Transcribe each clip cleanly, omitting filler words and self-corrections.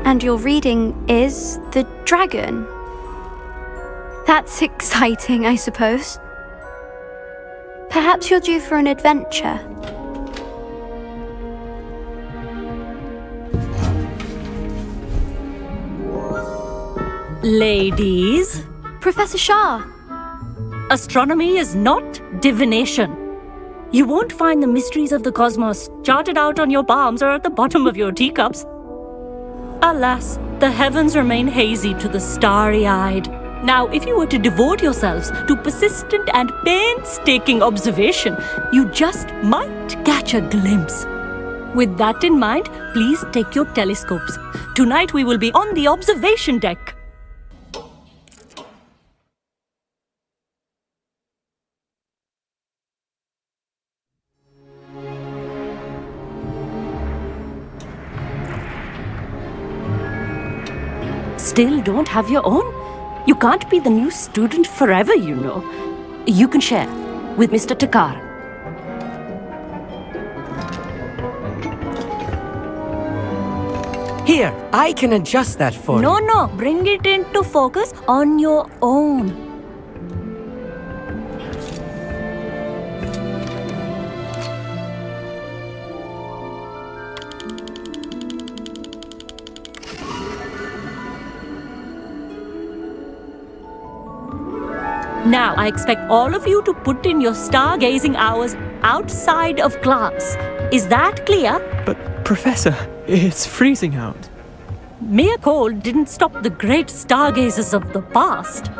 And your reading is the dragon. That's exciting, I suppose. Perhaps you're due for an adventure. Ladies, Professor Shah. astronomy is not divination. You won't find the mysteries of the cosmos charted out on your palms or at the bottom of your teacups. Alas, the heavens remain hazy to the starry-eyed. Now, if you were to devote yourselves to persistent and painstaking observation, you just might catch a glimpse. With that in mind, please take your telescopes. Tonight we will be on the observation deck. Still don't have your own? You can't be the new student forever, you know. You can share with Mr. Takar. Here, I can adjust that for you. No, bring it into focus on your own. Now, I expect all of you to put in your stargazing hours outside of class. Is that clear? But, Professor, it's freezing out. Mere cold didn't stop the great stargazers of the past.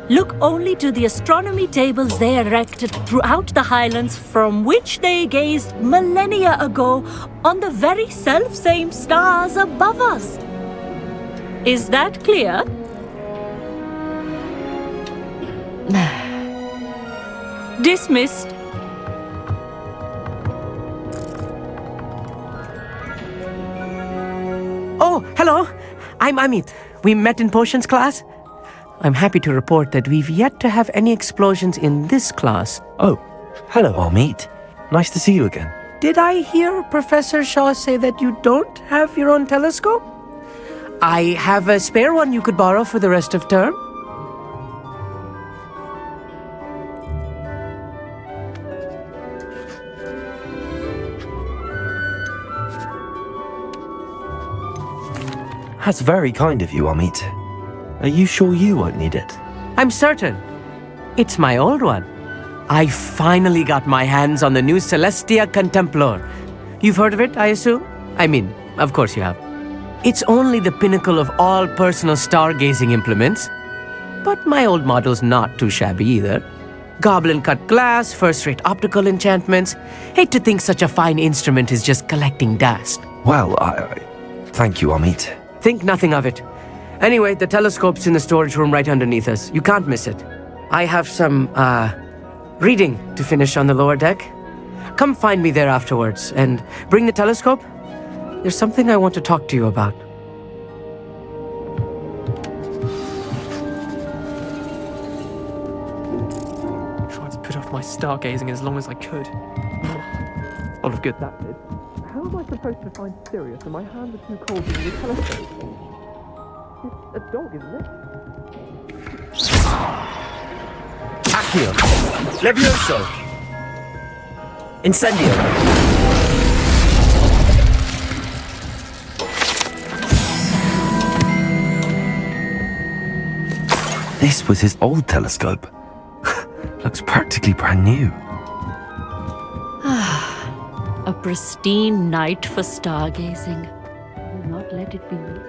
Look only to the astronomy tables they erected throughout the highlands from which they gazed millennia ago on the very self-same stars above us. Is that clear? Dismissed. Oh, hello. I'm Amit. We met in potions class. I'm happy to report that we've yet to have any explosions in this class. Oh, hello, Amit. Nice to see you again. Did I hear Professor Shaw say that you don't have your own telescope? I have a spare one you could borrow for the rest of term. That's very kind of you, Amit. Are you sure you won't need it? I'm certain. It's my old one. I finally got my hands on the new Celestia Contemplar. You've heard of it, I assume? I mean, of course you have. It's only the pinnacle of all personal stargazing implements. But my old model's not too shabby either. Goblin-cut glass, first-rate optical enchantments. Hate to think such a fine instrument is just collecting dust. Well, thank you, Amit. Think nothing of it. Anyway, the telescope's in the storage room right underneath us. You can't miss it. I have some, reading to finish on the lower deck. Come find me there afterwards, and bring the telescope. There's something I want to talk to you about. Tried to put off my stargazing as long as I could. A lot of good that did. How am I supposed to find Sirius when my hands are too cold to use a telescope? It's a dog, isn't it? Accio! Levioso! Incendio! This was his old telescope. Looks practically brand new. A pristine night for stargazing. Do not let it be me.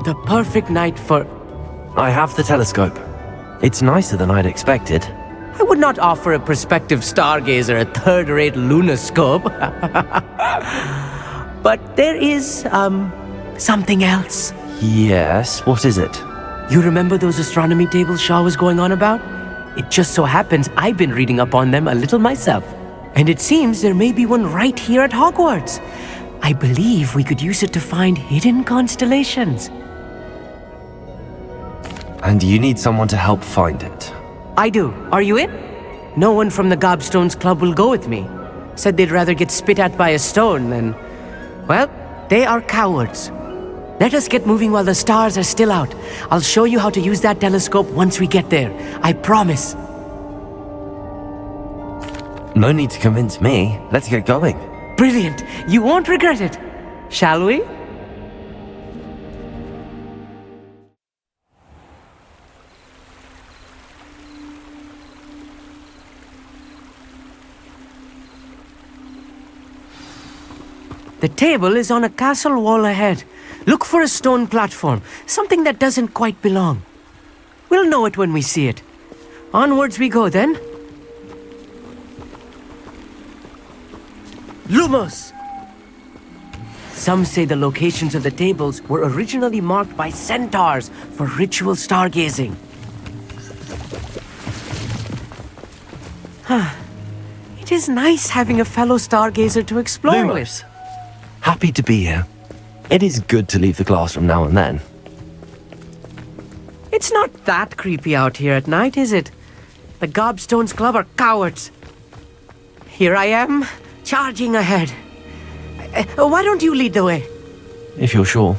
The perfect night for... I have the telescope. It's nicer than I'd expected. I would not offer a prospective stargazer a third-rate lunoscope. But there is, something else. Yes, what is it? You remember those astronomy tables Shaw was going on about? It just so happens I've been reading up on them a little myself. And it seems there may be one right here at Hogwarts. I believe we could use it to find hidden constellations. And you need someone to help find it. I do. Are you in? No one from the Gobstones Club will go with me. Said they'd rather get spit at by a stone than... Well, they are cowards. Let us get moving while the stars are still out. I'll show you how to use that telescope once we get there. I promise. No need to convince me. Let's get going. Brilliant. You won't regret it. Shall we? The table is on a castle wall ahead. Look for a stone platform, something that doesn't quite belong. We'll know it when we see it. Onwards we go then. Lumos! Some say the locations of the tables were originally marked by centaurs for ritual stargazing. It is nice having a fellow stargazer to explore with. Lumos, happy to be here. It is good to leave the classroom now and then. It's not that creepy out here at night, is it? The Gobstones Club are cowards. Here I am, charging ahead. Why don't you lead the way? If you're sure.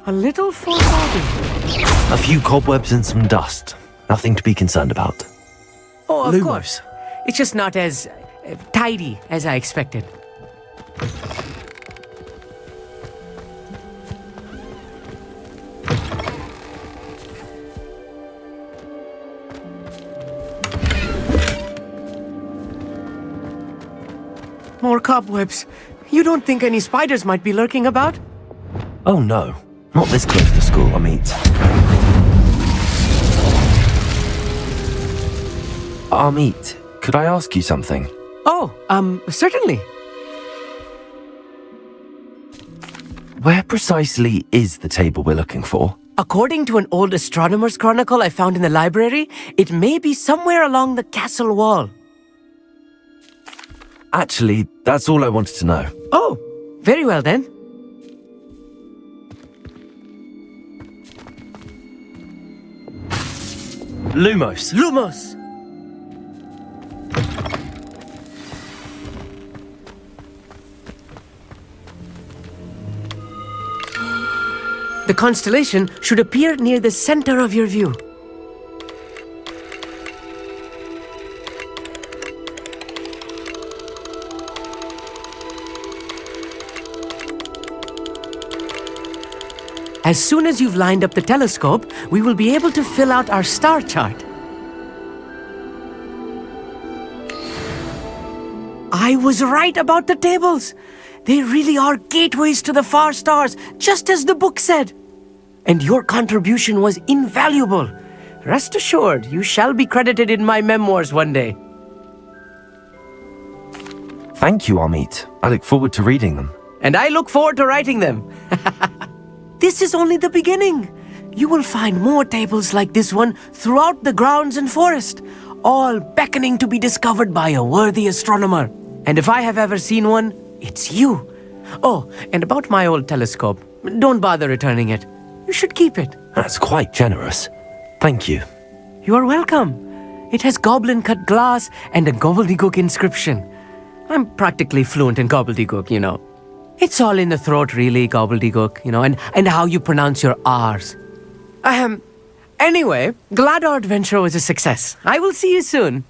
A little foreboding. A few cobwebs and some dust. Nothing to be concerned about. Oh, of Lumos. course. It's just not as tidy as I expected. More cobwebs. You don't think any spiders might be lurking about? Oh no, not this close to school, Amit. Amit, could I ask you something? Oh, certainly. Where precisely is the table we're looking for? According to an old astronomer's chronicle I found in the library, it may be somewhere along the castle wall. Actually, that's all I wanted to know. Oh, very well then. Lumos! Lumos! The constellation should appear near the center of your view. As soon as you've lined up the telescope, we will be able to fill out our star chart. I was right about the tables. They really are gateways to the far stars, just as the book said. And your contribution was invaluable. Rest assured, you shall be credited in my memoirs one day. Thank you, Amit. I look forward to reading them. And I look forward to writing them. This is only the beginning. You will find more tables like this one throughout the grounds and forest, all beckoning to be discovered by a worthy astronomer. And if I have ever seen one, it's you. Oh, and about my old telescope, don't bother returning it. You should keep it. That's quite generous. Thank you. You are welcome. It has goblin-cut glass and a gobbledygook inscription. I'm practically fluent in gobbledygook, you know. It's all in the throat, really, gobbledygook, you know, and how you pronounce your R's. Anyway, glad our adventure was a success. I will see you soon.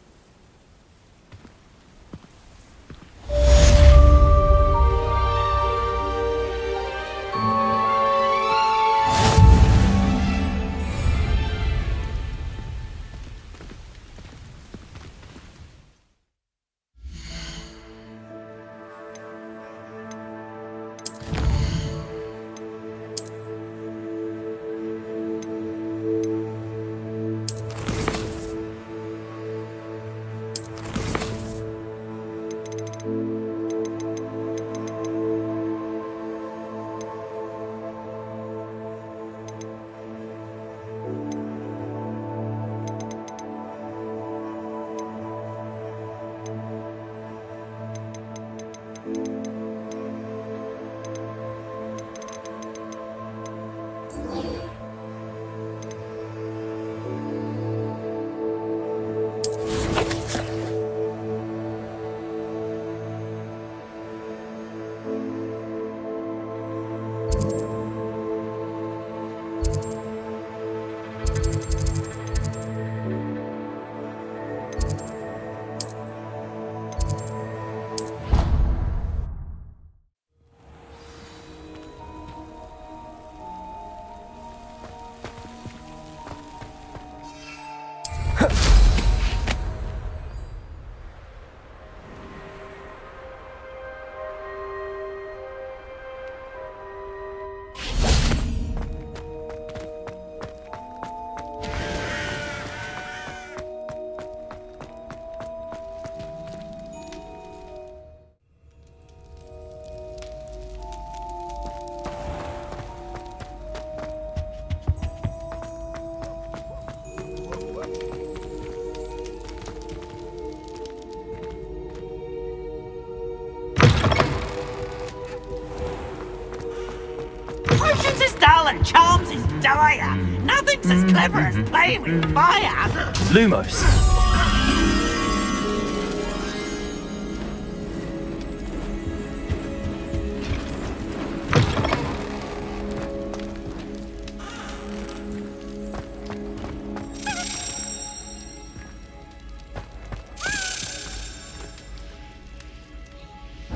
spell and charms is dire. Nothing's as clever as playing with fire. Lumos.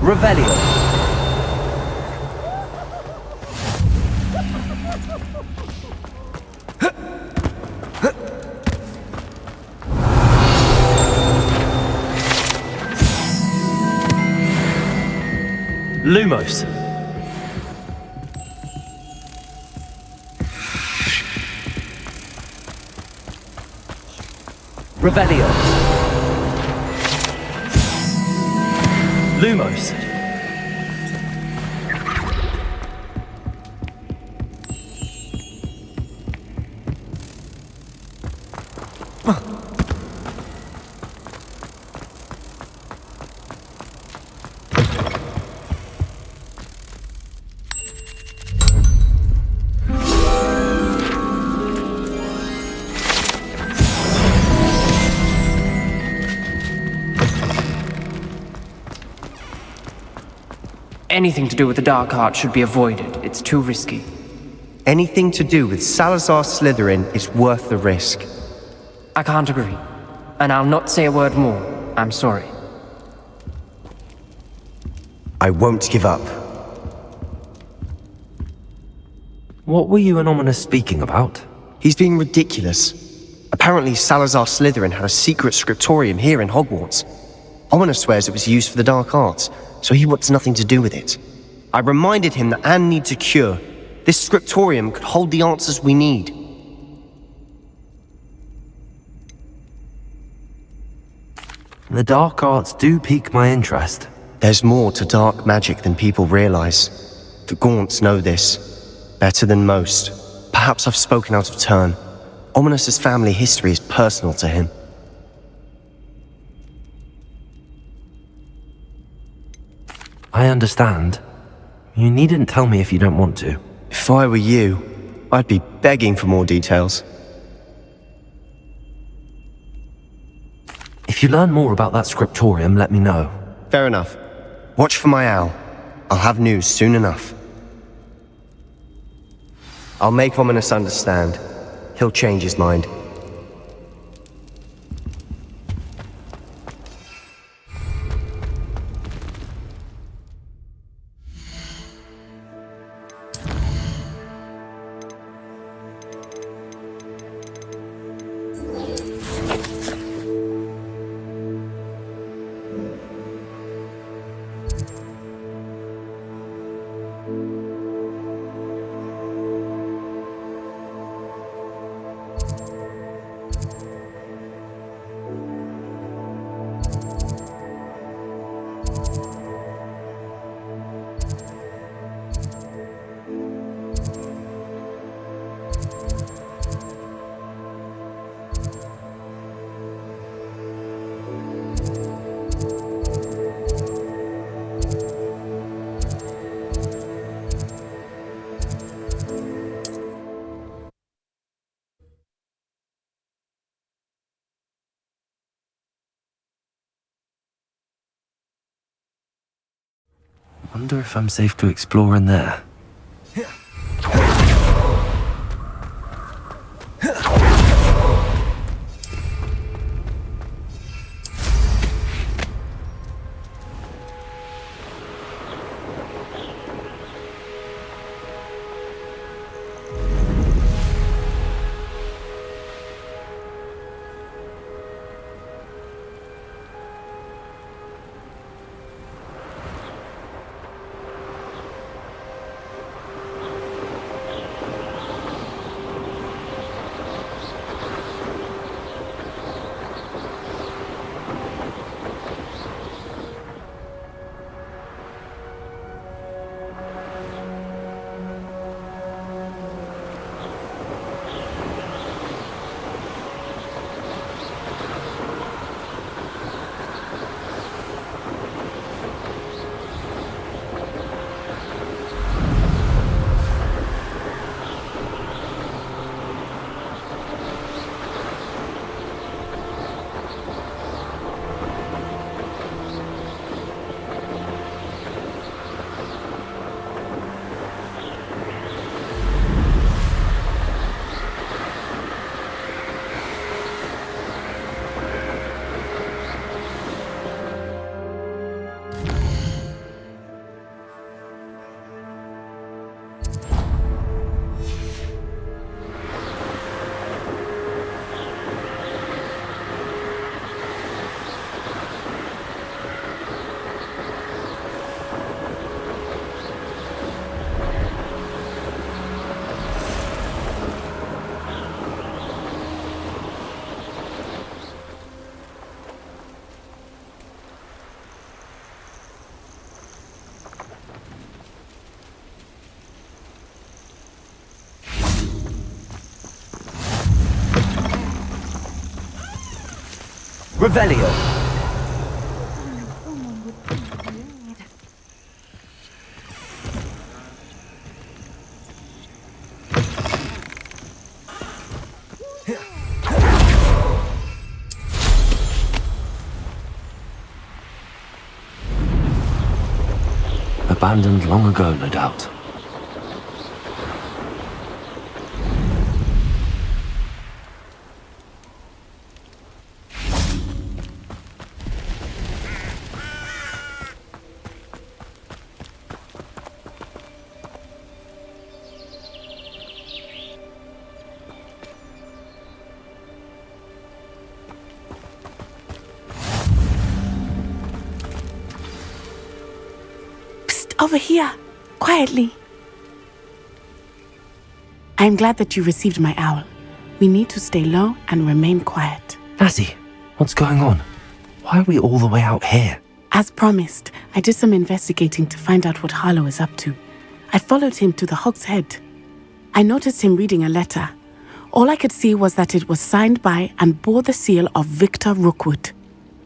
Revelio. Lumos. Revelio. Lumos. Anything to do with the dark art should be avoided. It's too risky. Anything to do with Salazar Slytherin is worth the risk. I can't agree. And I'll not say a word more. I'm sorry. I won't give up. What were you and Ominous speaking about? He's being ridiculous. Apparently Salazar Slytherin had a secret scriptorium here in Hogwarts. Ominous swears it was used for the dark arts, so he wants nothing to do with it. I reminded him that Anne needs a cure. This scriptorium could hold the answers we need. The dark arts do pique my interest. There's more to dark magic than people realize. The Gaunts know this, better than most. Perhaps I've spoken out of turn. Ominous's family history is personal to him. I understand. You needn't tell me if you don't want to. If I were you, I'd be begging for more details. If you learn more about that scriptorium, let me know. Fair enough. Watch for my owl. I'll have news soon enough. I'll make Ominous understand. He'll change his mind. Wonder if I'm safe to explore in there. Revelio. Abandoned long ago, no doubt. Over here, quietly. I'm glad that you received my owl. We need to stay low and remain quiet. Natty, what's going on? Why are we all the way out here? As promised, I did some investigating to find out what Harlow is up to. I followed him to the Hog's Head. I noticed him reading a letter. All I could see was that it was signed by and bore the seal of Victor Rookwood.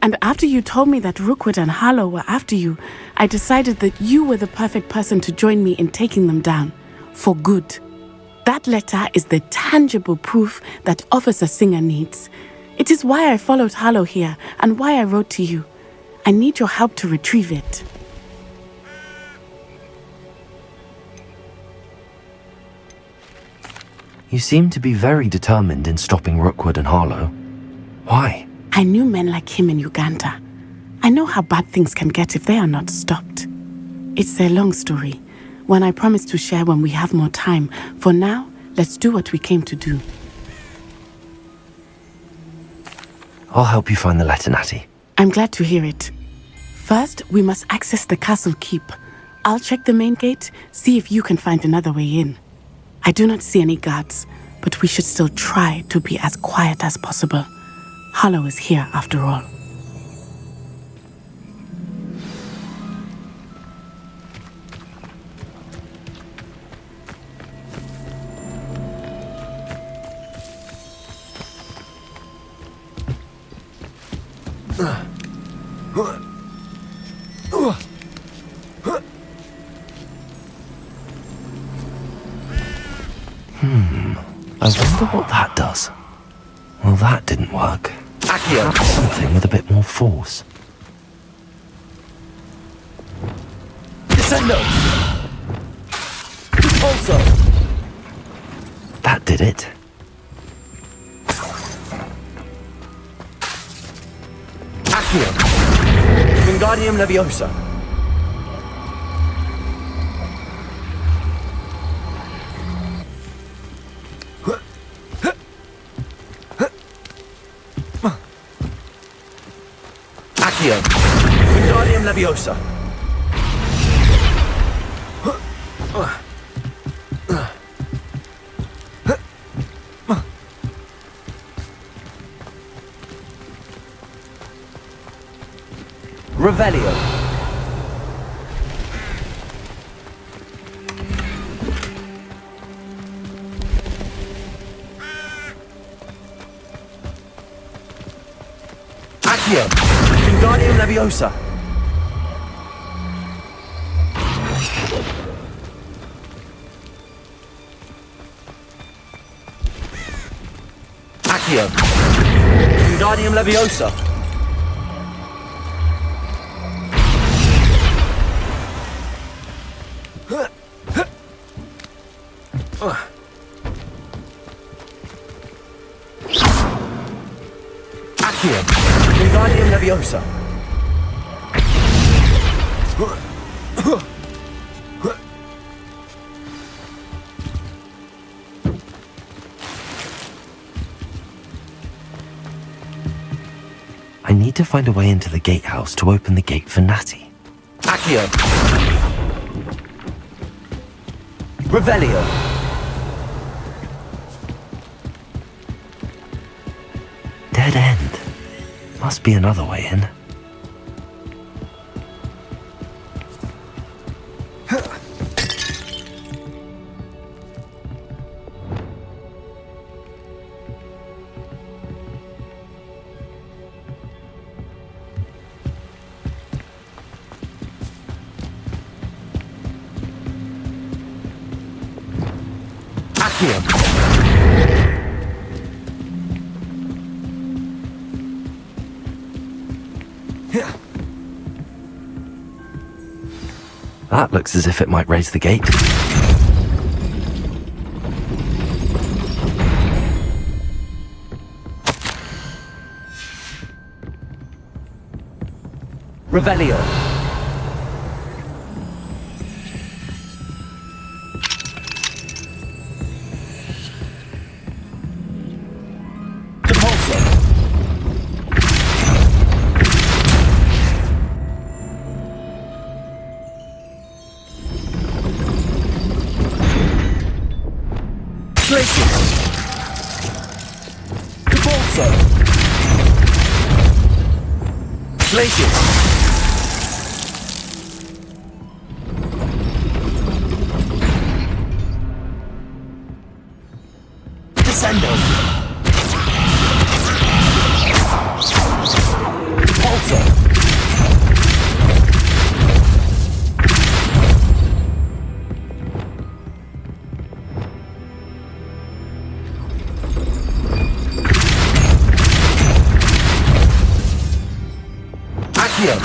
And after you told me that Rookwood and Harlow were after you, I decided that you were the perfect person to join me in taking them down. For good. That letter is the tangible proof that Officer Singer needs. It is why I followed Harlow here and why I wrote to you. I need your help to retrieve it. You seem to be very determined in stopping Rookwood and Harlow. Why? I knew men like him in Uganda. I know how bad things can get if they are not stopped. It's a long story, one I promise to share when we have more time. For now, let's do what we came to do. I'll help you find the letter, Natty. I'm glad to hear it. First, we must access the castle keep. I'll check the main gate, see if you can find another way in. I do not see any guards, but we should still try to be as quiet as possible. Harlow is here after all. I wonder what that does. Well, that didn't work. Accio. Something with a bit more force. Descendo. Also. That did it. Accio. Wingardium Leviosa. Accio. Wingardium Leviosa. Revelio. Accio. Wingardium Leviosa. Accio. Wingardium Leviosa. Accio. Wingardium Leviosa. I need to find a way into the gatehouse to open the gate for Natty. Accio. Revelio. Dead end. Must be another way in. Accio. That looks as if it might raise the gate. Revelio. Depulso. Glacius. Depulso. Glacius. Descendo. Pulsar. Accio.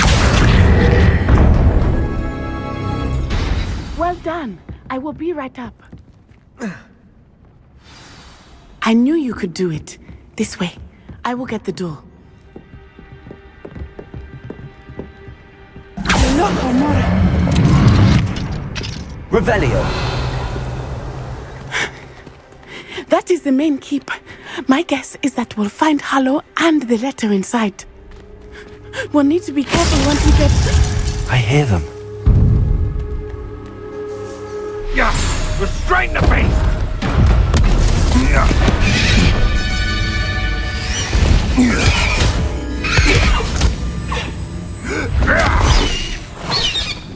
Well done. I will be right up. I knew you could do it. This way. I will get the door. Revelio. That is the main keep. My guess is that we'll find Harlow and the letter inside. We'll need to be careful once we get... I hear them. Yeah! Restrain the beast!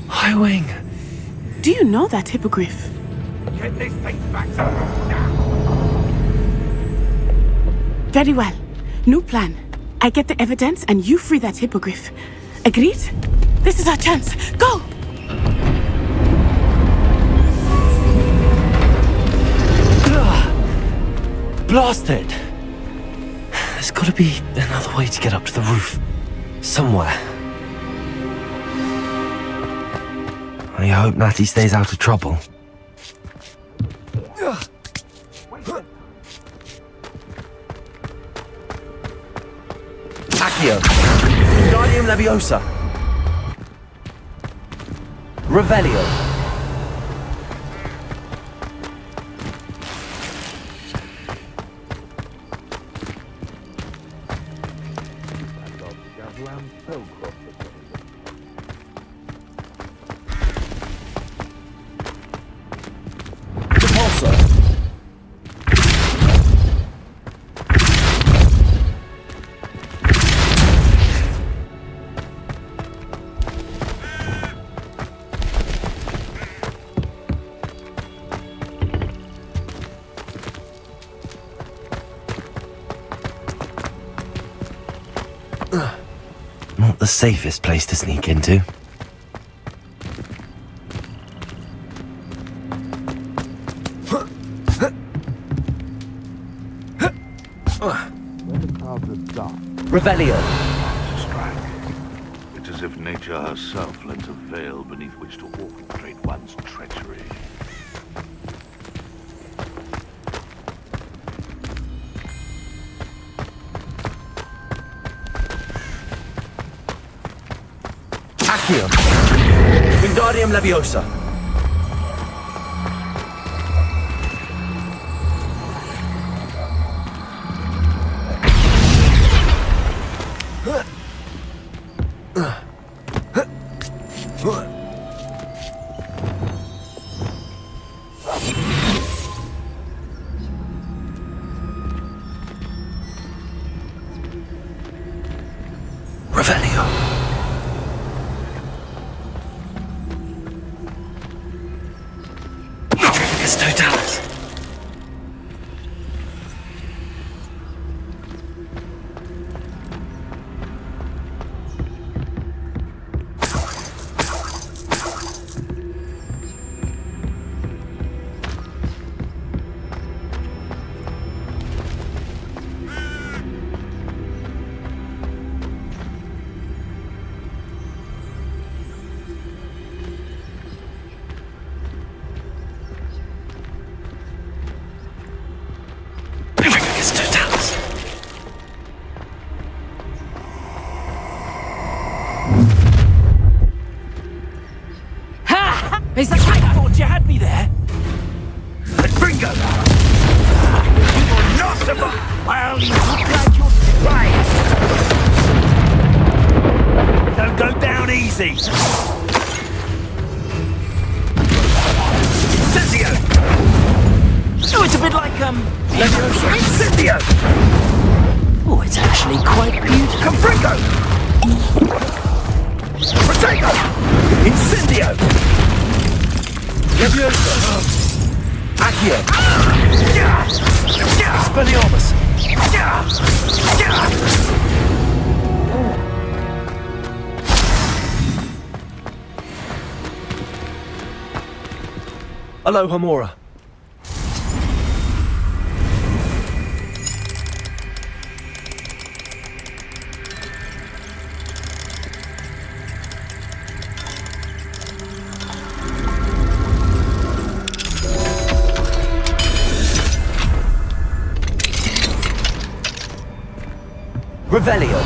High Wing. Do you know that hippogriff? Get this thing back to Very well. New plan. I get the evidence and you free that hippogriff. Agreed? This is our chance. Go! Blasted! There's gotta be another way to get up to the roof. Somewhere. I hope Natty stays out of trouble. Accio. Guardium Leviosa. Revelio. Not the safest place to sneak into. Revelio. To strike. It's as if nature herself lent a veil beneath which to orchestrate one's treachery. Accio. Wingardium Leviosa. Revelio. It's Totalis. Is that right? I thought you had me there. Gringo! You will not survive! Well, you look like you're trying! Don't go down easy! Incendio! Oh, it's a bit like, Incendio! Oh, it's actually quite beautiful. Confringo! Protego! Incendio! Levioso! Accio! Expelliarmus! Aloha Mora. Revelio.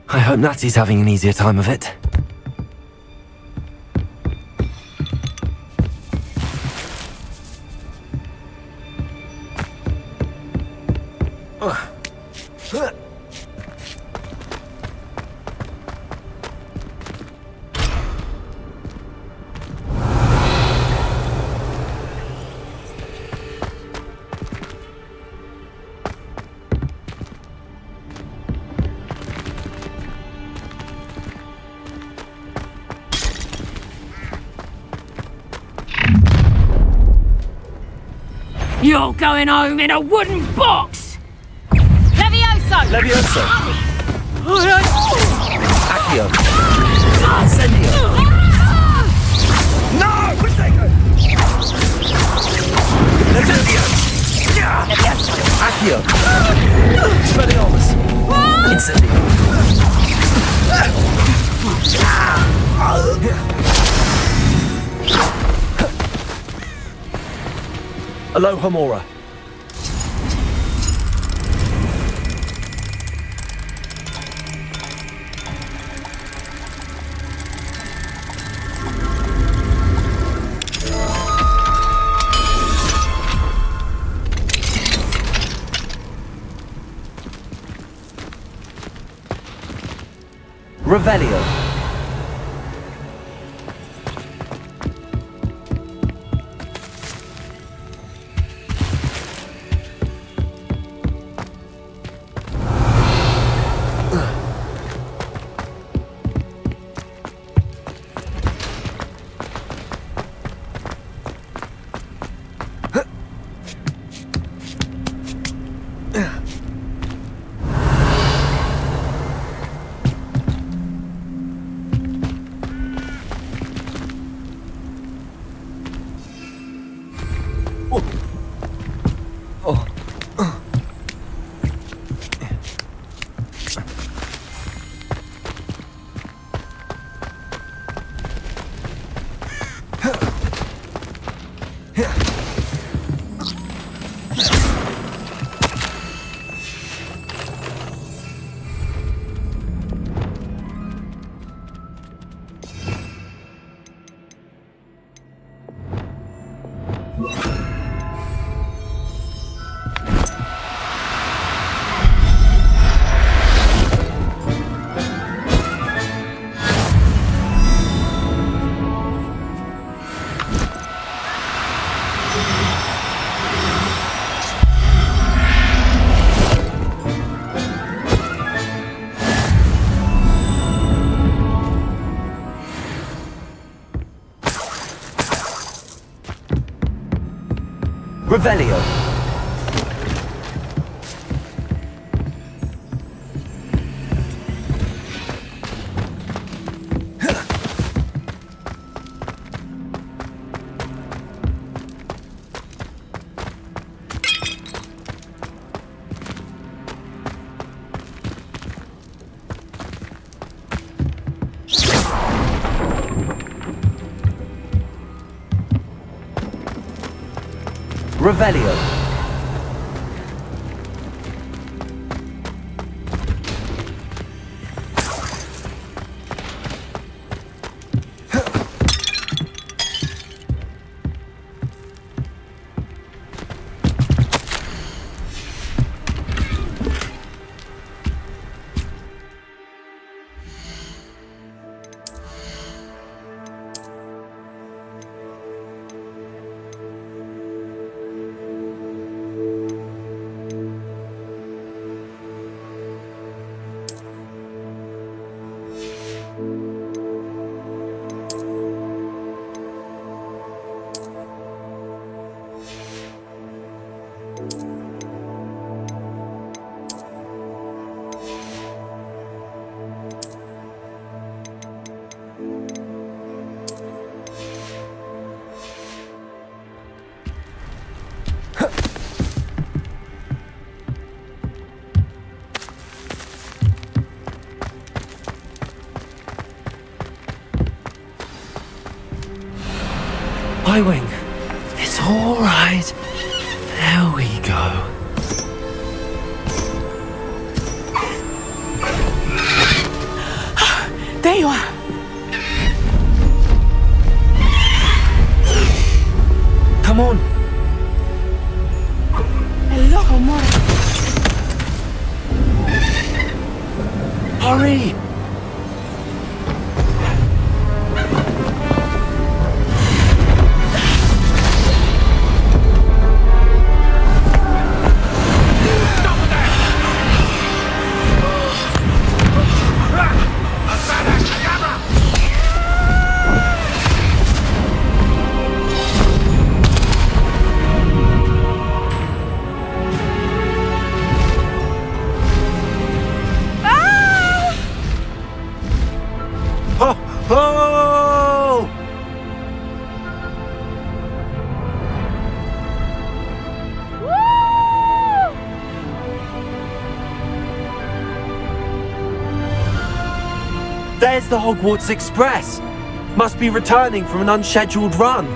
I hope Natsy's having an easier time of it. You're going home in a wooden box! Levioso! Levioso! Accio! Incendio! No! Protego! Incendio! Accio! Expelliarmus! Incendio! Aloha Mora. Revelio. Revelio. Revelio. Highwing. It's all right. There we go. There you are. Come on. Hello, Homura. Hurry! Oh! There's the Hogwarts Express! Must be returning from an unscheduled run.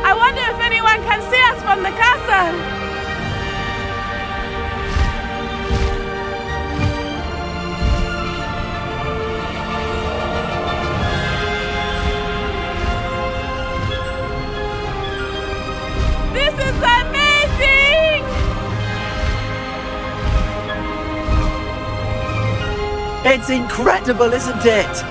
I wonder if anyone can see us from the castle. This is amazing! It's incredible, isn't it?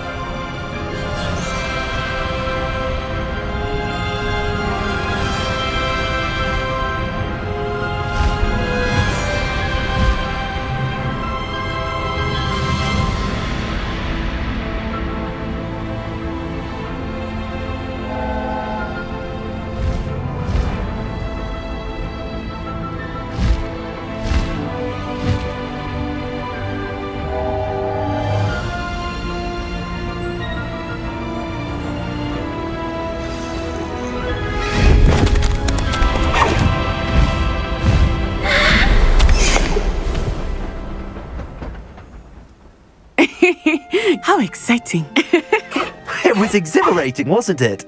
How exciting. It was exhilarating, wasn't it?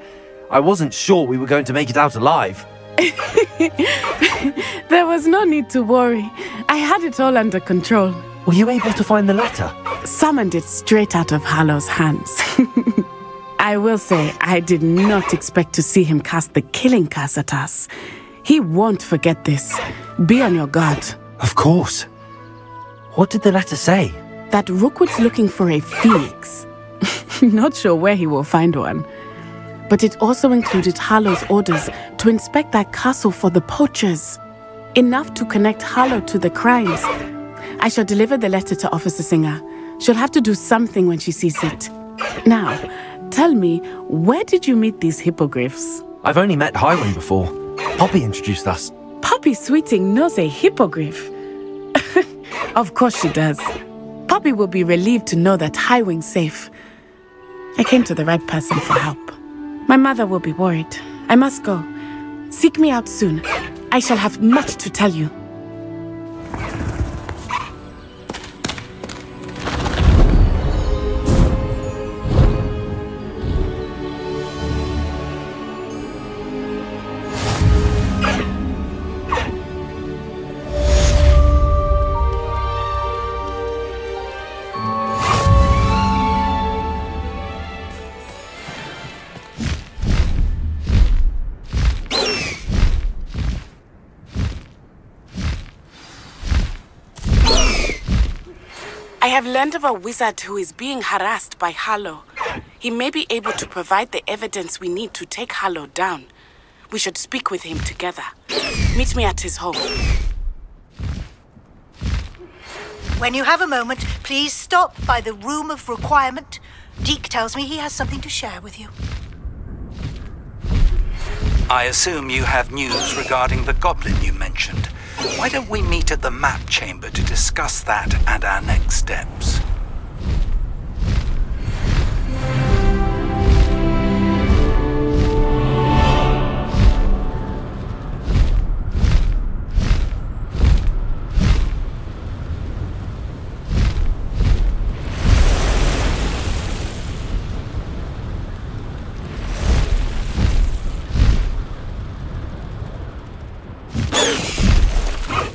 I wasn't sure we were going to make it out alive. There was no need to worry. I had it all under control. Were you able to find the letter? Summoned it straight out of Harlow's hands. I will say, I did not expect to see him cast the killing curse at us. He won't forget this. Be on your guard. Of course. What did the letter say? That Rookwood's looking for a phoenix. Not sure where he will find one. But it also included Harlow's orders to inspect that castle for the poachers. Enough to connect Harlow to the crimes. I shall deliver the letter to Officer Singer. She'll have to do something when she sees it. Now, tell me, where did you meet these hippogriffs? I've only met Highwing before. Poppy introduced us. Poppy Sweeting knows a hippogriff. Of course she does. Poppy will be relieved to know that Highwing's safe. I came to the right person for help. My mother will be worried. I must go. Seek me out soon. I shall have much to tell you. I have learned of a wizard who is being harassed by Harlow. He may be able to provide the evidence we need to take Harlow down. We should speak with him together. Meet me at his home. When you have a moment, please stop by the Room of Requirement. Deke tells me he has something to share with you. I assume you have news regarding the goblin you mentioned. Why don't we meet at the map chamber to discuss that and our next steps?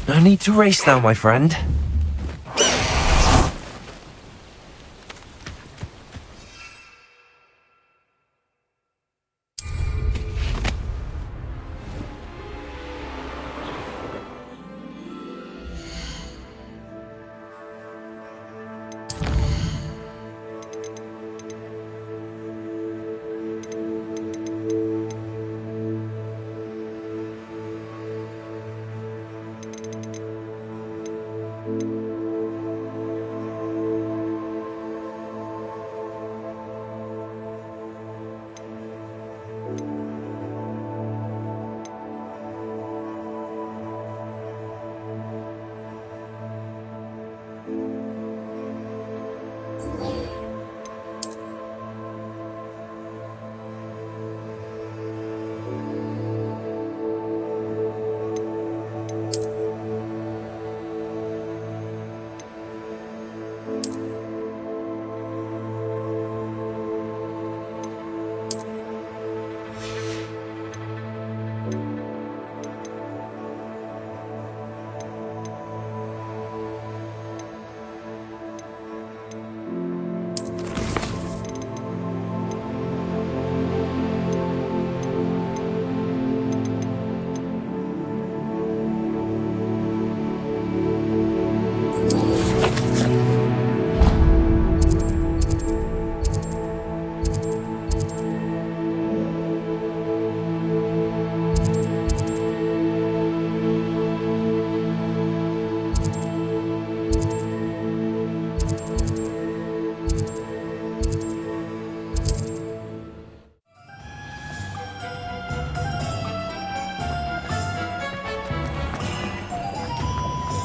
No need to race now, my friend.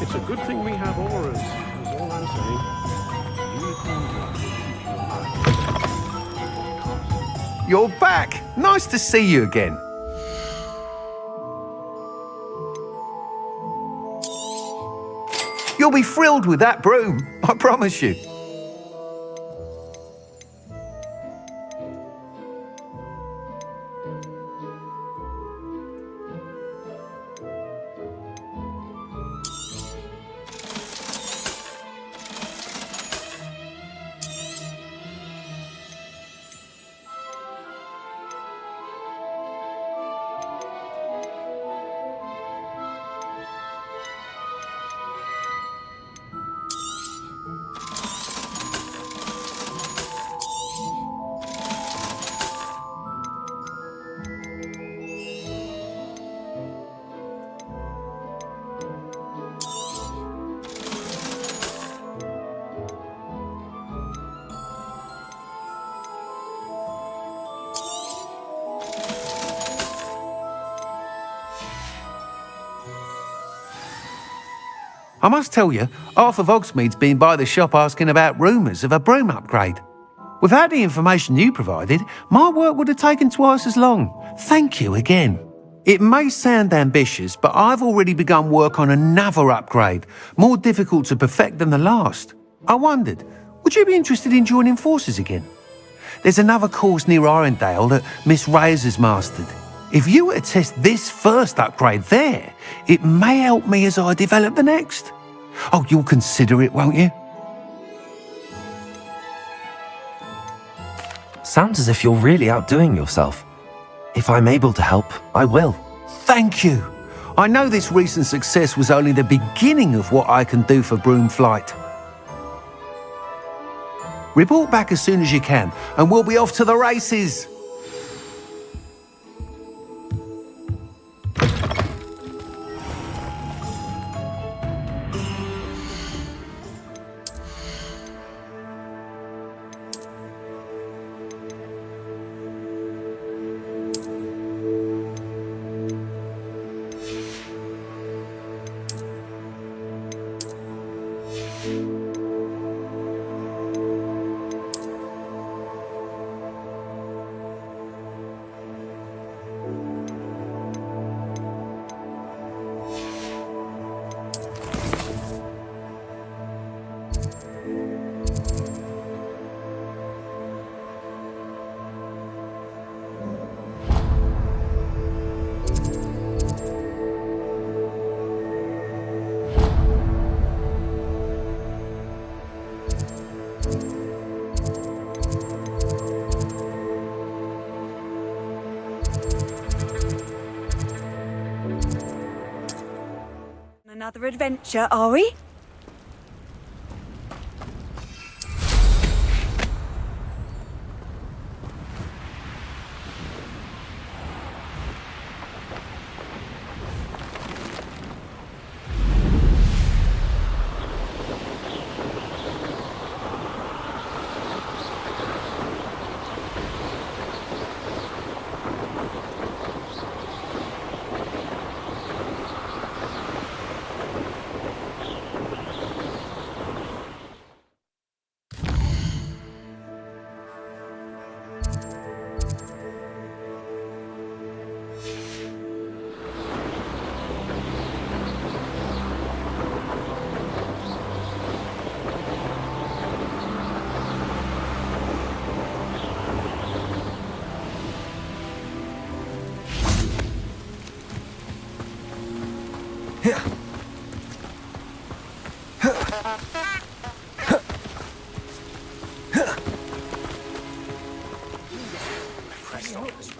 It's a good thing we have auras, is all I'm saying. Unicorn blood will keep you alive. You're back! Nice to see you again. You'll be thrilled with that broom, I promise you. I must tell you, half of Hogsmeade's been by the shop asking about rumours of a broom upgrade. Without the information you provided, my work would have taken twice as long. Thank you again. It may sound ambitious, but I've already begun work on another upgrade, more difficult to perfect than the last. I wondered, would you be interested in joining forces again? There's another course near Irondale that Miss Reyes has mastered. If you were to test this first upgrade there, it may help me as I develop the next. Oh, you'll consider it, won't you? Sounds as if you're really outdoing yourself. If I'm able to help, I will. Thank you. I know this recent success was only the beginning of what I can do for broom flight. Report back as soon as you can, and we'll be off to the races. Another adventure, are we?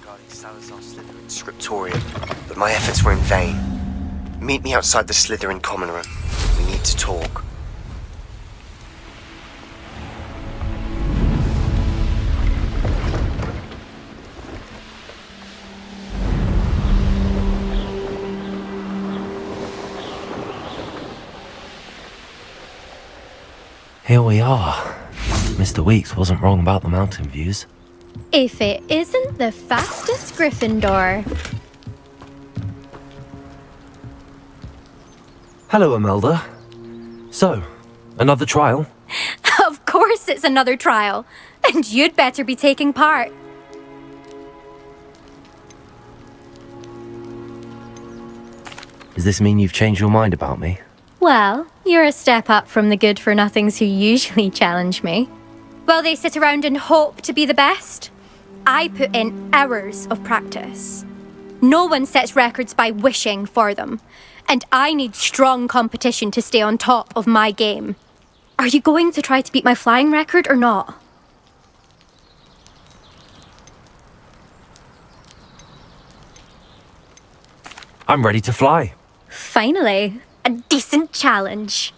Regarding Salazar Slytherin's scriptorium, but my efforts were in vain. Meet me outside the Slytherin common room. We need to talk. Here we are. Mr. Weeks wasn't wrong about the mountain views. If it isn't the fastest Gryffindor. Hello, Imelda. So, another trial? Of course it's another trial. And you'd better be taking part. Does this mean you've changed your mind about me? Well, you're a step up from the good-for-nothings who usually challenge me. While they sit around and hope to be the best, I put in hours of practice. No one sets records by wishing for them, and I need strong competition to stay on top of my game. Are you going to try to beat my flying record or not? I'm ready to fly. Finally, a decent challenge.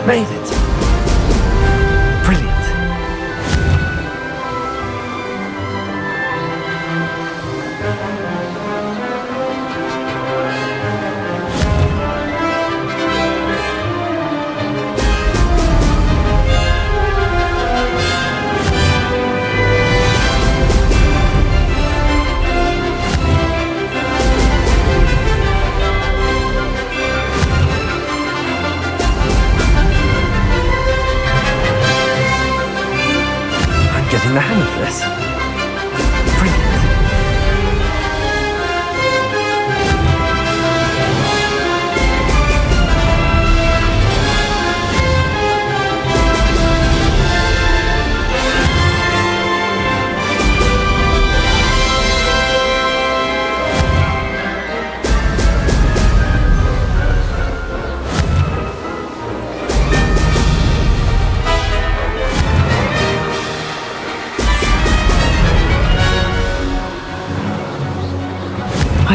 Made it. Brilliant. Getting the hang of this. Brilliant.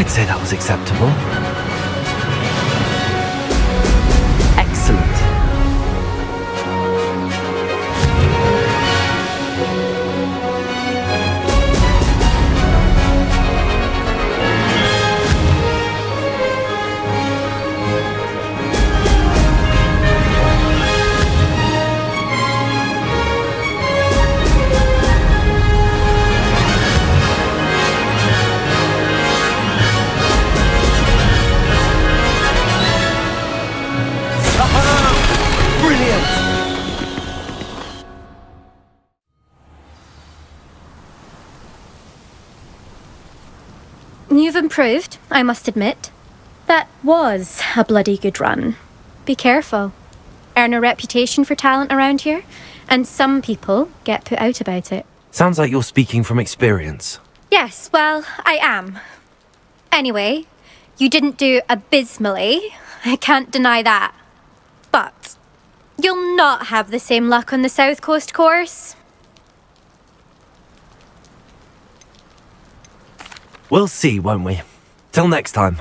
I'd say that was acceptable. Excellent. You've improved, I must admit. That was a bloody good run. Be careful. Earn a reputation for talent around here, and some people get put out about it. Sounds like you're speaking from experience. Yes, well, I am. Anyway, you didn't do abysmally. I can't deny that. But you'll not have the same luck on the South Coast course. We'll see, won't we? Till next time.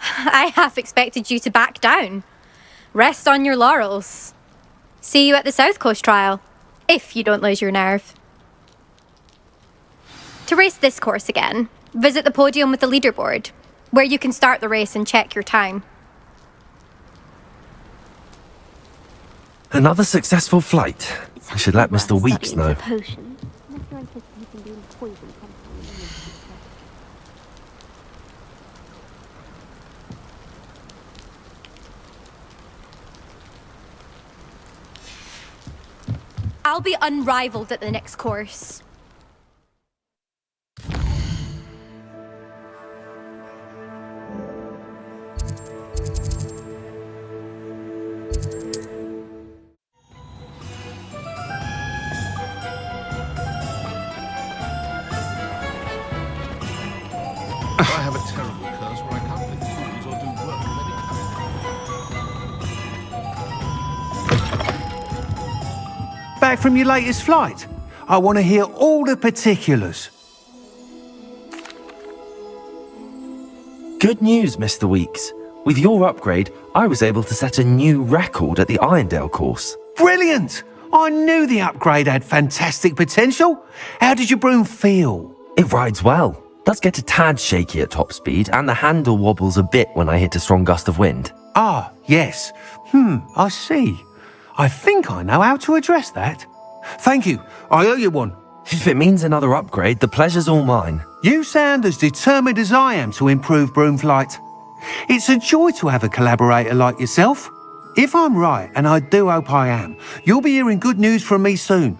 I half expected you to back down. Rest on your laurels. See you at the South Coast trial, if you don't lose your nerve. To race this course again, visit the podium with the leaderboard, where you can start the race and check your time. Another successful flight. I should let Mr. Weeks know. I'll be unrivaled at the next course. I have a terrible curse where I can't pick fools or do work of any kind. Back from your latest flight? I want to hear all the particulars. Good news, Mr. Weeks. With your upgrade, I was able to set a new record at the Irondale course. Brilliant! I knew the upgrade had fantastic potential. How did your broom feel? It rides well. Does get a tad shaky at top speed, and the handle wobbles a bit when I hit a strong gust of wind. Ah, yes. I see. I think I know how to address that. Thank you. I owe you one. If it means another upgrade, the pleasure's all mine. You sound as determined as I am to improve broom flight. It's a joy to have a collaborator like yourself. If I'm right, and I do hope I am, you'll be hearing good news from me soon.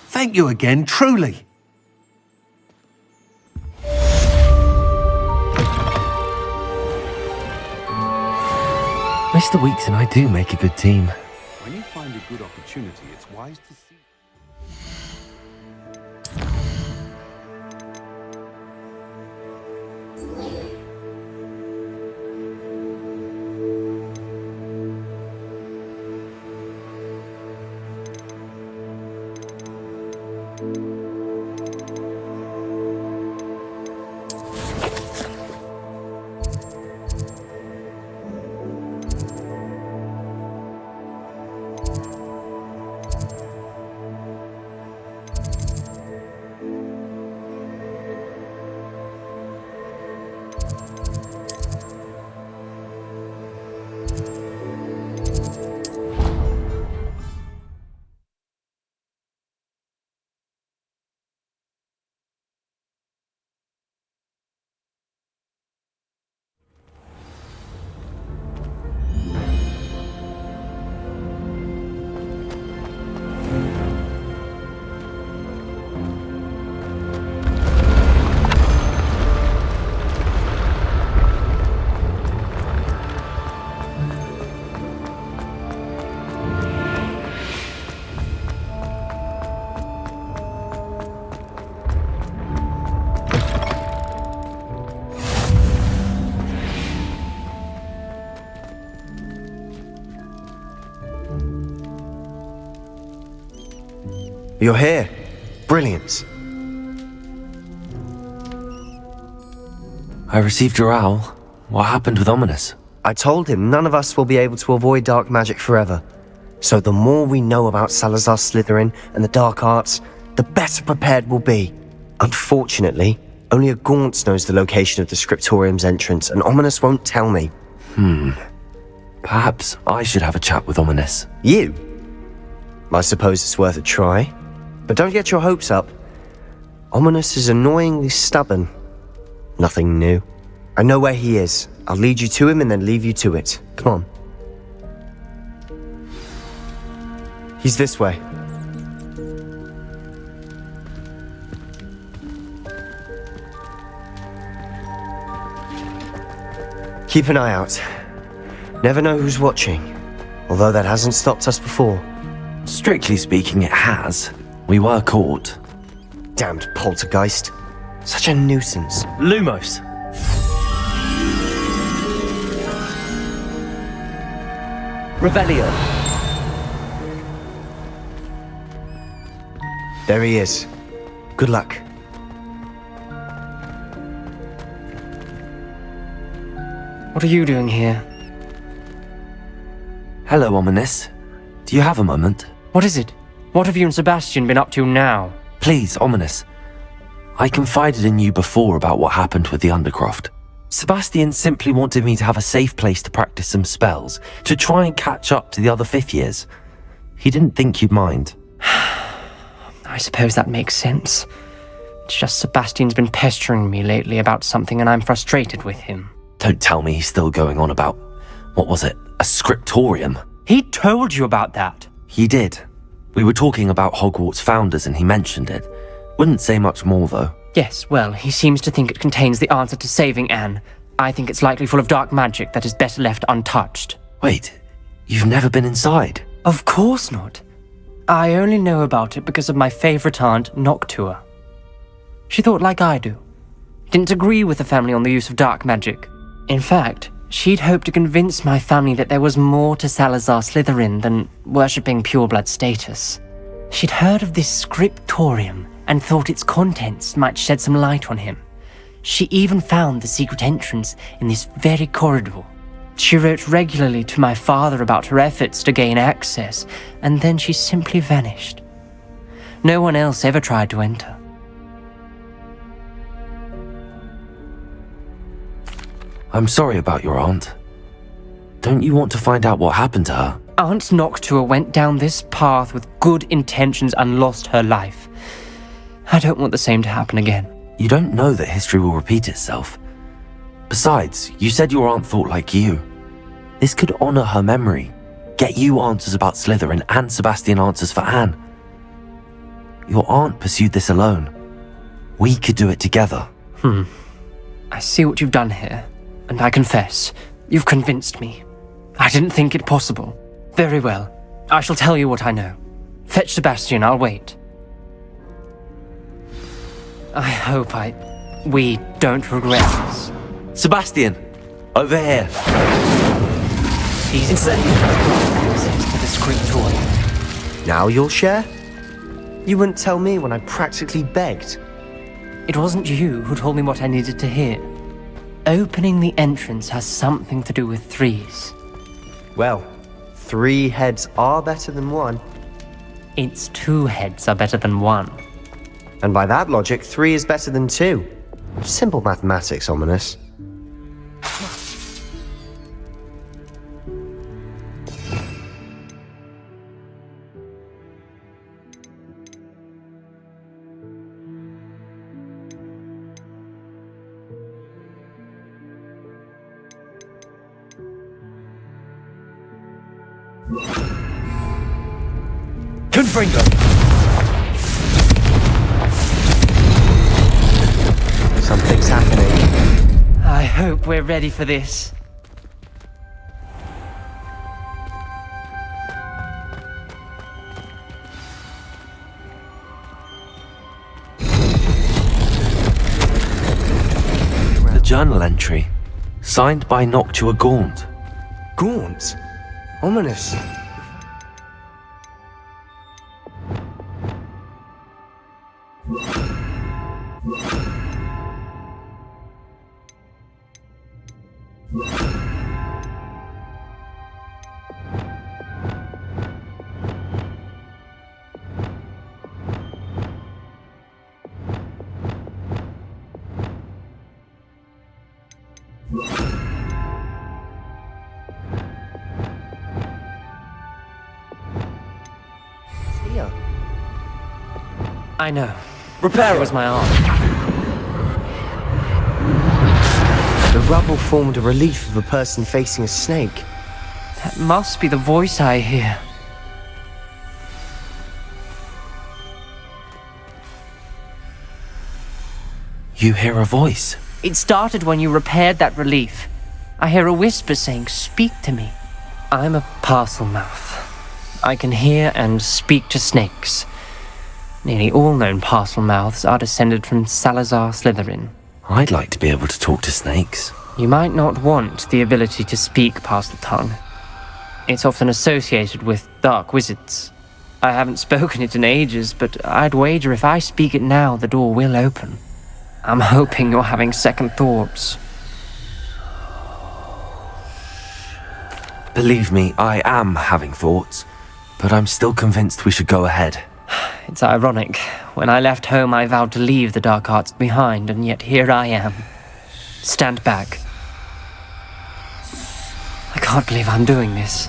Thank you again, truly. Mr. Weeks and I do make a good team. When you find a good opportunity, it's wise to see. You're here. Brilliant. I received your owl. What happened with Ominous? I told him none of us will be able to avoid dark magic forever. So the more we know about Salazar Slytherin and the dark arts, the better prepared we'll be. Unfortunately, only a Gaunts knows the location of the Scriptorium's entrance, and Ominous won't tell me. Perhaps I should have a chat with Ominous. You? I suppose it's worth a try. But don't get your hopes up. Ominous is annoyingly stubborn. Nothing new. I know where he is. I'll lead you to him and then leave you to it. Come on. He's this way. Keep an eye out. Never know who's watching. Although that hasn't stopped us before. Strictly speaking, it has. We were caught. Damned poltergeist. Such a nuisance. Lumos. Revelio. There he is. Good luck. What are you doing here? Hello, Ominous. Do you have a moment? What is it? What have you and Sebastian been up to now? Please, Ominous. I confided in you before about what happened with the Undercroft. Sebastian simply wanted me to have a safe place to practice some spells, to try and catch up to the other fifth years. He didn't think you'd mind. I suppose that makes sense. It's just Sebastian's been pestering me lately about something and I'm frustrated with him. Don't tell me he's still going on about, what was it, a scriptorium? He told you about that? He did. We were talking about Hogwarts founders and he mentioned it. Wouldn't say much more though. Yes, well, he seems to think it contains the answer to saving Anne. I think it's likely full of dark magic that is better left untouched. Wait, you've never been inside? Of course not. I only know about it because of my favourite aunt, Noctua. She thought like I do. Didn't agree with the family on the use of dark magic. In fact, she'd hoped to convince my family that there was more to Salazar Slytherin than worshipping pureblood status. She'd heard of this scriptorium and thought its contents might shed some light on him. She even found the secret entrance in this very corridor. She wrote regularly to my father about her efforts to gain access, and then she simply vanished. No one else ever tried to enter. I'm sorry about your aunt. Don't you want to find out what happened to her? Aunt Noctua went down this path with good intentions and lost her life. I don't want the same to happen again. You don't know that history will repeat itself. Besides, you said your aunt thought like you. This could honor her memory, get you answers about Slytherin and Sebastian answers for Anne. Your aunt pursued this alone. We could do it together. I see what you've done here, and I confess, you've convinced me. I didn't think it possible. Very well, I shall tell you what I know. Fetch Sebastian, I'll wait. I hope we don't regret this. Sebastian, over here. He's insane. Access to the scriptorium. Now you'll share? You wouldn't tell me when I practically begged. It wasn't you who told me what I needed to hear. Opening the entrance has something to do with threes. Well, 3 heads are better than 1. It's 2 heads are better than 1. And by that logic, 3 is better than 2. Simple mathematics, Ominous. Confringo! Something's happening. I hope we're ready for this. The journal entry, signed by Noctua Gaunt. Gaunt? Ominous. I know. Repair It was my arm. The rubble formed a relief of a person facing a snake. That must be the voice I hear. You hear a voice? It started when you repaired that relief. I hear a whisper saying, "Speak to me." I'm a parcel mouth. I can hear and speak to snakes. Nearly all known parcel mouths are descended from Salazar Slytherin. I'd like to be able to talk to snakes. You might not want the ability to speak parcel tongue. It's often associated with dark wizards. I haven't spoken it in ages, but I'd wager if I speak it now, the door will open. I'm hoping you're having second thoughts. Believe me, I am having thoughts, but I'm still convinced we should go ahead. It's ironic. When I left home, I vowed to leave the dark arts behind, and yet here I am. Stand back. I can't believe I'm doing this.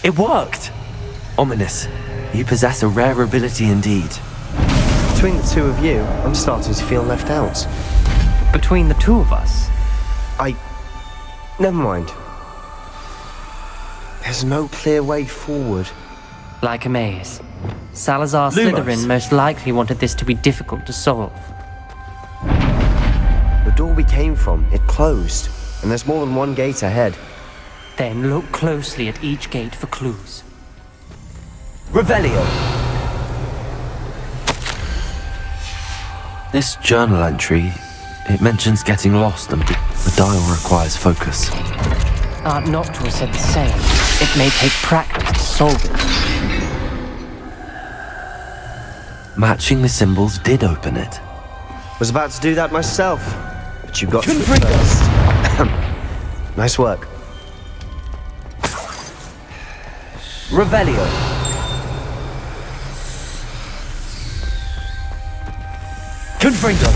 It worked! Ominous. You possess a rare ability indeed. Between the two of you, I'm starting to feel left out. Between the two of us? Never mind. There's no clear way forward. Like a maze. Salazar Lumos. Slytherin most likely wanted this to be difficult to solve. The door we came from, it closed, and there's more than one gate ahead. Then look closely at each gate for clues. Revelio! This journal entry, it mentions getting lost and the dial requires focus. Aunt Noctua said the same. It may take practice to solve it. Matching the symbols did open it. Was about to do that myself, but you got to it first. Nice work. Revelio. Confringo.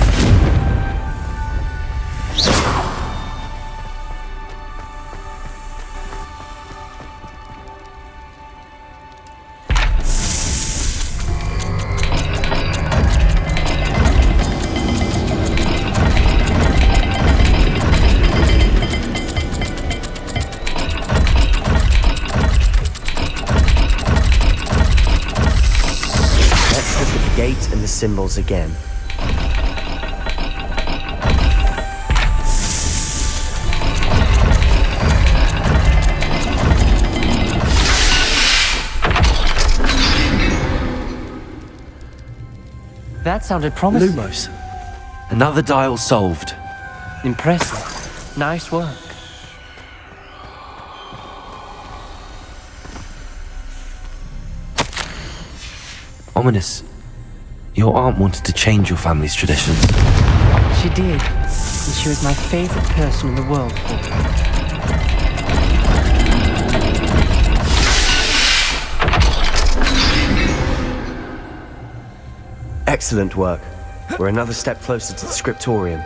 Let's look at the gate and the symbols again. That sounded promising. Lumos. Another dial solved. Impressive. Nice work. Ominous. Your aunt wanted to change your family's traditions. She did. And she was my favorite person in the world for it. Excellent work. We're another step closer to the scriptorium.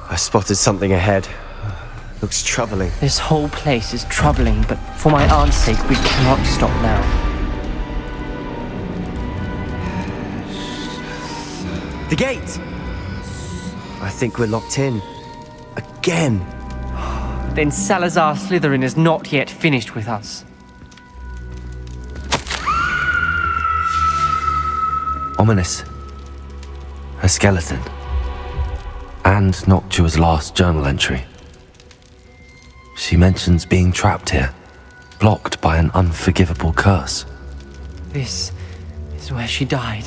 I spotted something ahead. Looks troubling. This whole place is troubling, but for my aunt's sake, we cannot stop now. The gate! I think we're locked in. Again. Then Salazar Slytherin is not yet finished with us. Ominous. A skeleton. And Noctua's last journal entry. She mentions being trapped here, blocked by an unforgivable curse. This is where she died.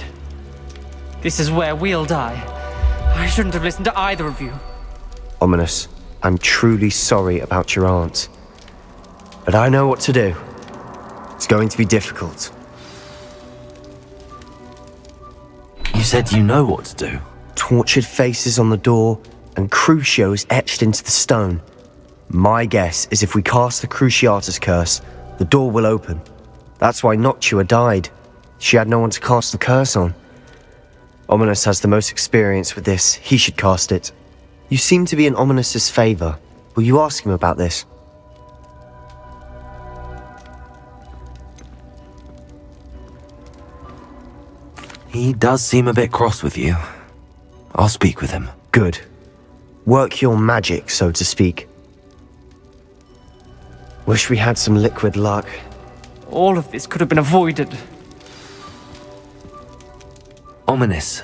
This is where we'll die. I shouldn't have listened to either of you. Ominous, I'm truly sorry about your aunt. But I know what to do. It's going to be difficult. You said you know what to do. Tortured faces on the door and Crucios etched into the stone. My guess is if we cast the Cruciatus curse, the door will open. That's why Noctua died. She had no one to cast the curse on. Ominous has the most experience with this. He should cast it. You seem to be in Ominous's favor. Will you ask him about this? He does seem a bit cross with you. I'll speak with him. Good. Work your magic, so to speak. Wish we had some liquid luck. All of this could have been avoided. Ominous.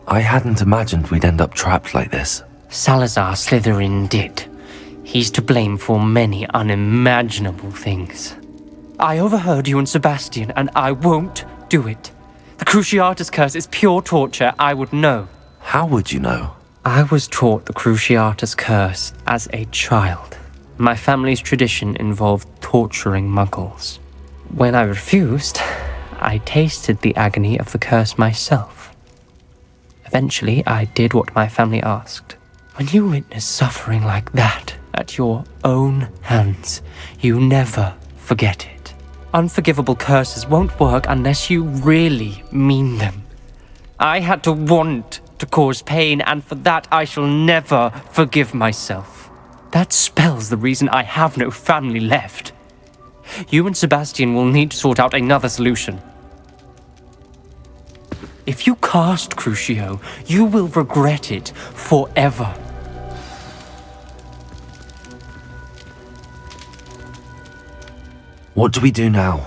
I hadn't imagined we'd end up trapped like this. Salazar Slytherin did. He's to blame for many unimaginable things. I overheard you and Sebastian, and I won't do it. The Cruciatus curse is pure torture, I would know. How would you know? I was taught the Cruciatus curse as a child. My family's tradition involved torturing muggles. When I refused, I tasted the agony of the curse myself. Eventually, I did what my family asked. When you witness suffering like that at your own hands, you never forget it. Unforgivable curses won't work unless you really mean them. I had to want to cause pain, and for that I shall never forgive myself. That spells the reason I have no family left. You and Sebastian will need to sort out another solution. If you cast Crucio, you will regret it forever. What do we do now?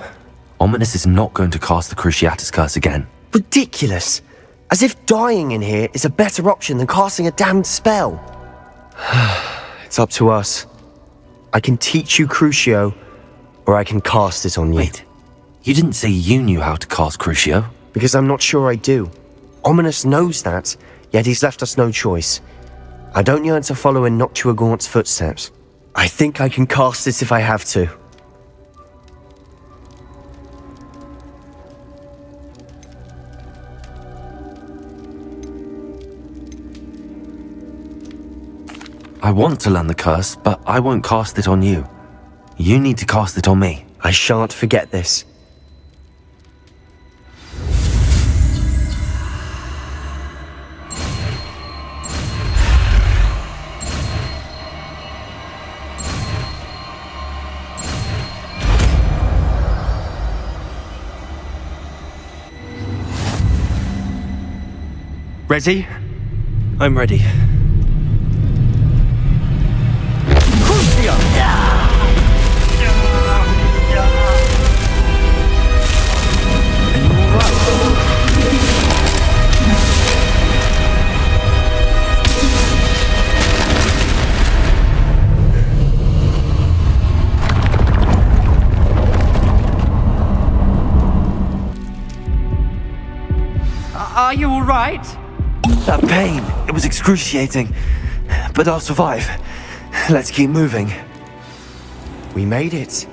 Ominous is not going to cast the Cruciatus curse again. Ridiculous! As if dying in here is a better option than casting a damned spell. It's up to us. I can teach you Crucio, or I can cast it on you. Wait, you didn't say you knew how to cast Crucio? Because I'm not sure I do. Ominous knows that, yet he's left us no choice. I don't yearn to follow in Hogwarts' footsteps. I think I can cast it if I have to. I want to learn the curse, but I won't cast it on you. You need to cast it on me. I shan't forget this. Ready? I'm ready. Are you all right? That pain, it was excruciating. But I'll survive. Let's keep moving. We made it.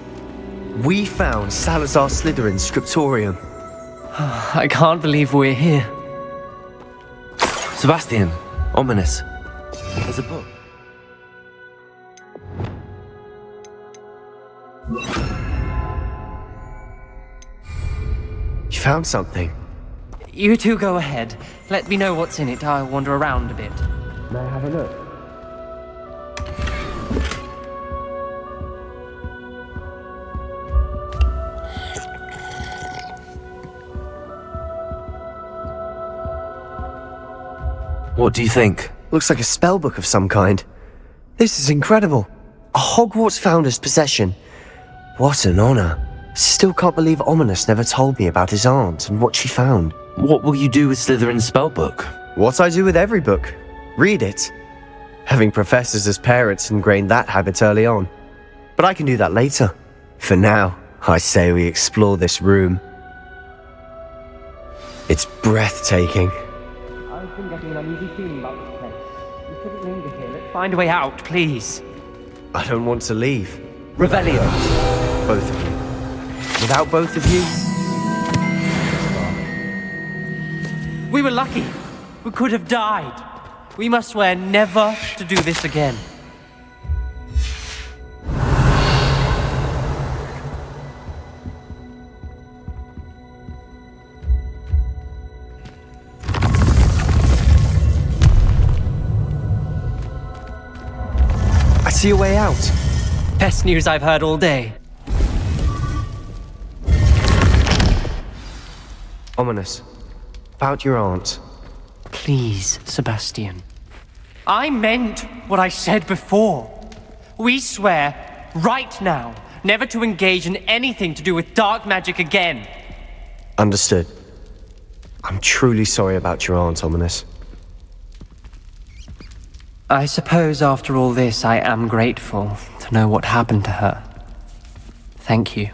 We found Salazar Slytherin's scriptorium. I can't believe we're here. Sebastian, Ominous. There's a book. You found something. You two go ahead. Let me know what's in it. I'll wander around a bit. May I have a look? What do you think? Looks like a spellbook of some kind. This is incredible. A Hogwarts founder's possession. What an honor. Still can't believe Ominous never told me about his aunt and what she found. What will you do with Slytherin's spellbook? What I do with every book. Read it. Having professors as parents ingrained that habit early on. But I can do that later. For now, I say we explore this room. It's breathtaking. I've been getting an uneasy feeling about this place. We shouldn't linger here. Let's find a way out, please. I don't want to leave. Revelio. Both of you. Without both of you... We were lucky. We could have died. We must swear never to do this again. See a way out. Best news I've heard all day. Ominous. About your aunt. Please, Sebastian. I meant what I said before. We swear, right now, never to engage in anything to do with dark magic again. Understood. I'm truly sorry about your aunt, Ominous. I suppose after all this, I am grateful to know what happened to her. Thank you.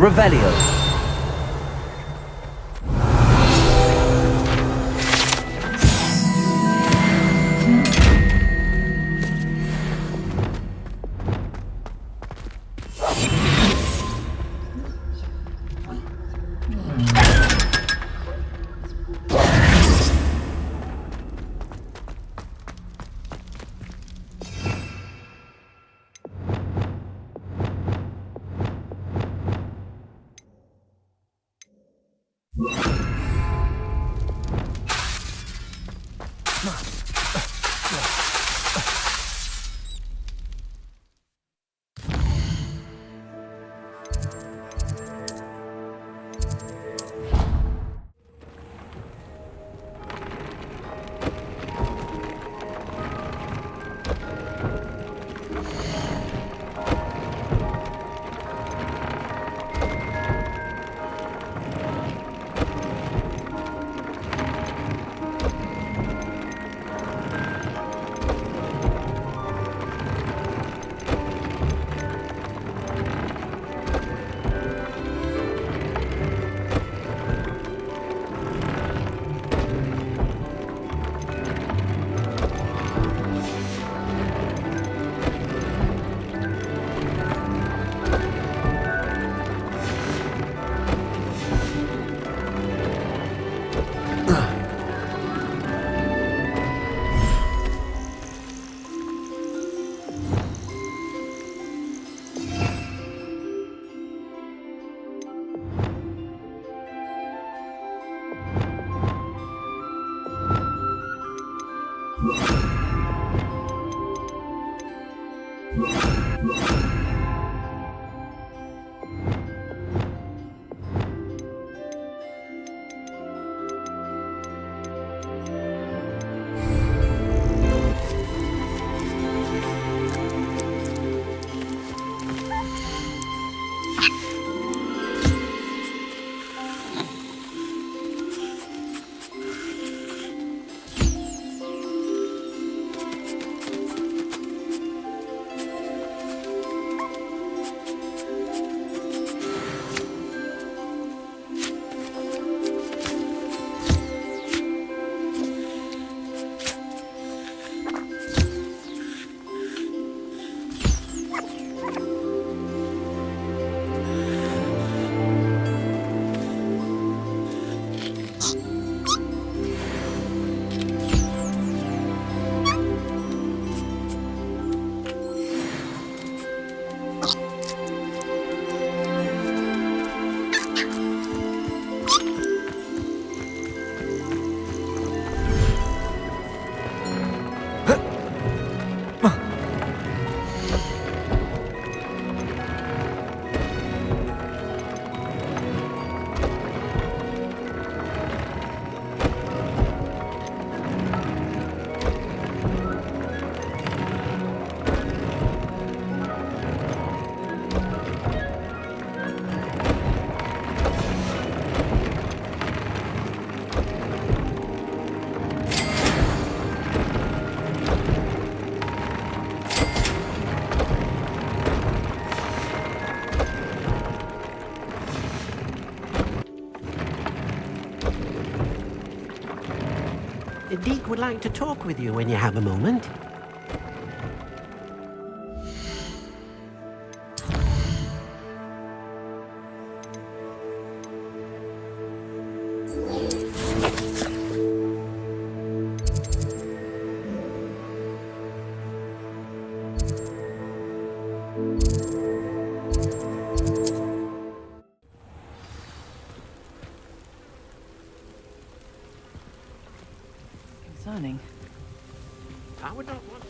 Revelio. Deke would like to talk with you when you have a moment. Concerning. I would not want...